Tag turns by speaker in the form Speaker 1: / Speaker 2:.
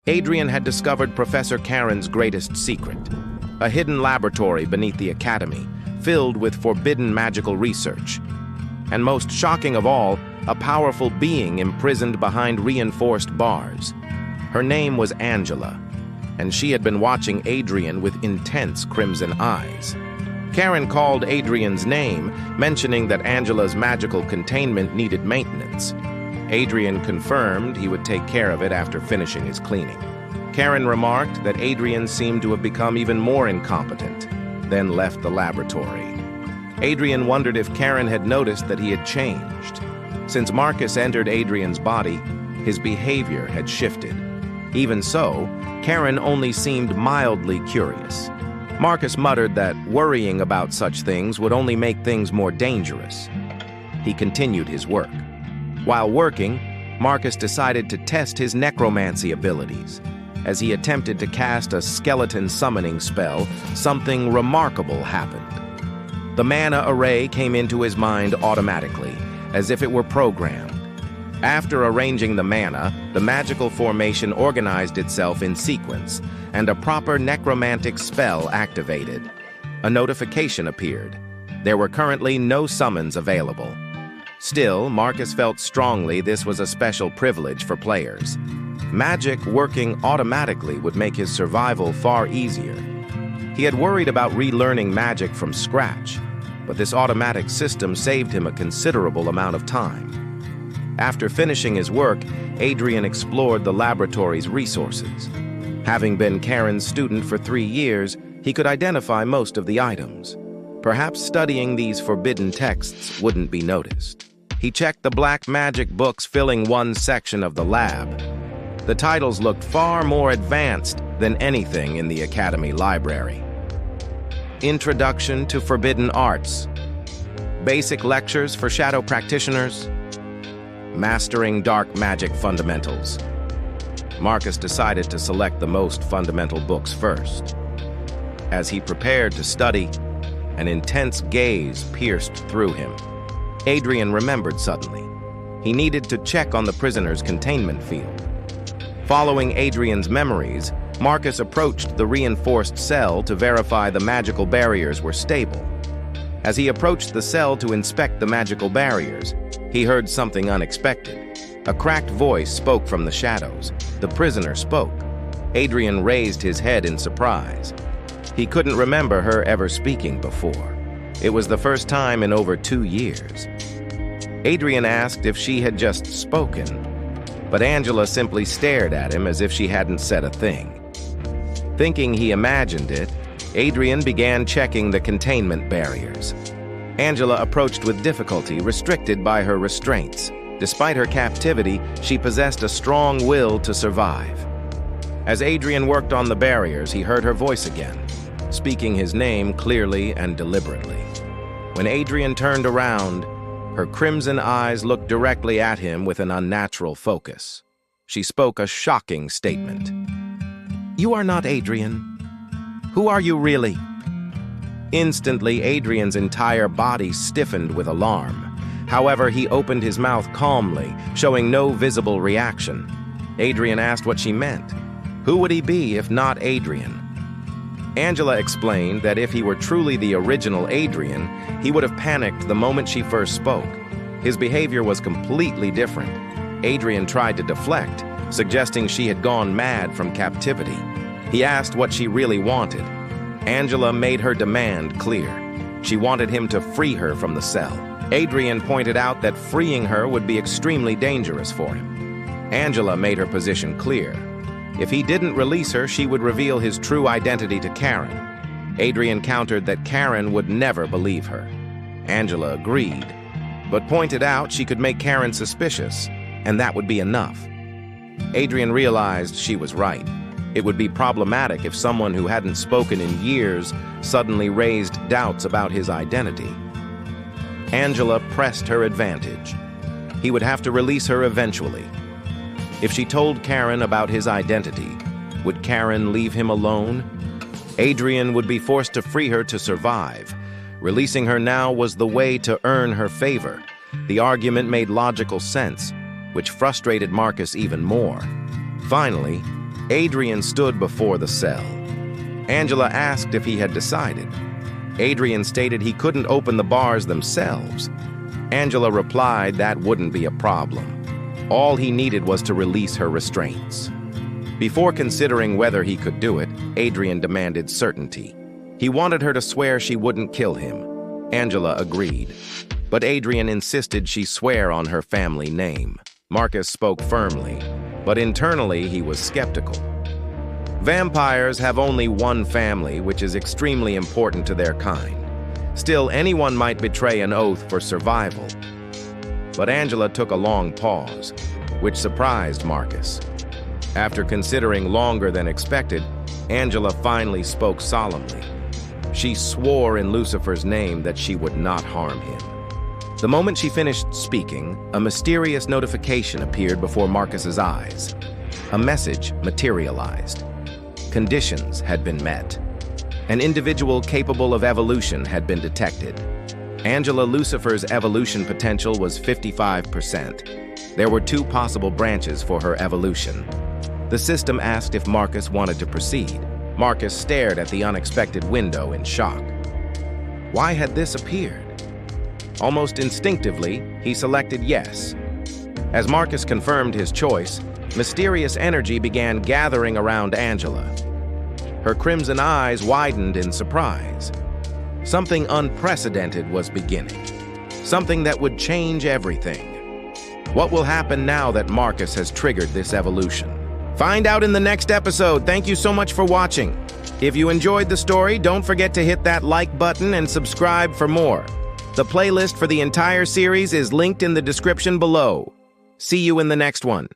Speaker 1: Adrien had discovered Professor Karen's greatest secret, a hidden laboratory beneath the academy, filled with forbidden magical research. And most shocking of all, a powerful being imprisoned behind reinforced bars. Her name was Angela, and she had been watching Adrien with intense crimson eyes. Karen called Adrien's name, mentioning that Angela's magical containment needed maintenance. Adrien confirmed he would take care of it after finishing his cleaning. Karen remarked that Adrien seemed to have become even more incompetent, then left the laboratory. Adrien wondered if Karen had noticed that he had changed. Since Marcus entered Adrien's body, his behavior had shifted. Even so, Karen only seemed mildly curious. Marcus muttered that worrying about such things would only make things more dangerous. He continued his work. While working, Marcus decided to test his necromancy abilities. As he attempted to cast a skeleton summoning spell, something remarkable happened. The mana array came into his mind automatically, as if it were programmed. After arranging the mana, the magical formation organized itself in sequence, and a proper necromantic spell activated. A notification appeared. There were currently no summons available. Still, Marcus felt strongly this was a special privilege for players. Magic working automatically would make his survival far easier. He had worried about relearning magic from scratch, but this automatic system saved him a considerable amount of time. After finishing his work, Adrien explored the laboratory's resources. Having been Karen's student for 3 years, he could identify most of the items. Perhaps studying these forbidden texts wouldn't be noticed. He checked the black magic books filling one section of the lab. The titles looked far more advanced than anything in the Academy library. Introduction to Forbidden Arts, Basic Lectures for Shadow Practitioners, Mastering Dark Magic Fundamentals. Marcus decided to select the most fundamental books first. As he prepared to study, an intense gaze pierced through him. Adrien remembered suddenly. He needed to check on the prisoner's containment field. Following Adrien's memories, Marcus approached the reinforced cell to verify the magical barriers were stable. As he approached the cell to inspect the magical barriers, he heard something unexpected. A cracked voice spoke from the shadows. The prisoner spoke. Adrien raised his head in surprise. He couldn't remember her ever speaking before. It was the first time in over 2 years. Adrien asked if she had just spoken, but Angela simply stared at him as if she hadn't said a thing. Thinking he imagined it, Adrien began checking the containment barriers. Angela approached with difficulty, restricted by her restraints. Despite her captivity, she possessed a strong will to survive. As Adrien worked on the barriers, he heard her voice again, speaking his name clearly and deliberately. When Adrien turned around, her crimson eyes looked directly at him with an unnatural focus. She spoke a shocking statement. "You are not Adrien. Who are you really?" Instantly, Adrien's entire body stiffened with alarm. However, he opened his mouth calmly, showing no visible reaction. Adrien asked what she meant. Who would he be if not Adrien? Angela explained that if he were truly the original Adrien, he would have panicked the moment she first spoke. His behavior was completely different. Adrien tried to deflect, suggesting she had gone mad from captivity. He asked what she really wanted. Angela made her demand clear. She wanted him to free her from the cell. Adrien pointed out that freeing her would be extremely dangerous for him. Angela made her position clear. If he didn't release her, she would reveal his true identity to Karen. Adrien countered that Karen would never believe her. Angela agreed, but pointed out she could make Karen suspicious, and that would be enough. Adrien realized she was right. It would be problematic if someone who hadn't spoken in years suddenly raised doubts about his identity. Angela pressed her advantage. He would have to release her eventually. If she told Karen about his identity, would Karen leave him alone? Adrien would be forced to free her to survive. Releasing her now was the way to earn her favor. The argument made logical sense, which frustrated Marcus even more. Finally, Adrien stood before the cell. Angela asked if he had decided. Adrien stated he couldn't open the bars themselves. Angela replied that wouldn't be a problem. All he needed was to release her restraints. Before considering whether he could do it, Adrien demanded certainty. He wanted her to swear she wouldn't kill him. Angela agreed, but Adrien insisted she swear on her family name. Marcus spoke firmly, but internally he was skeptical. Vampires have only one family, which is extremely important to their kind. Still, anyone might betray an oath for survival. But Angela took a long pause, which surprised Marcus. After considering longer than expected, Angela finally spoke solemnly. She swore in Lucifer's name that she would not harm him. The moment she finished speaking, a mysterious notification appeared before Marcus's eyes. A message materialized. Conditions had been met. An individual capable of evolution had been detected. Angela Lucifer's evolution potential was 55%. There were 2 possible branches for her evolution. The system asked if Marcus wanted to proceed. Marcus stared at the unexpected window in shock. Why had this appeared? Almost instinctively, he selected yes. As Marcus confirmed his choice, mysterious energy began gathering around Angela. Her crimson eyes widened in surprise. Something unprecedented was beginning. Something that would change everything. What will happen now that Marcus has triggered this evolution? Find out in the next episode. Thank you so much for watching. If you enjoyed the story, don't forget to hit that like button and subscribe for more. The playlist for the entire series is linked in the description below. See you in the next one.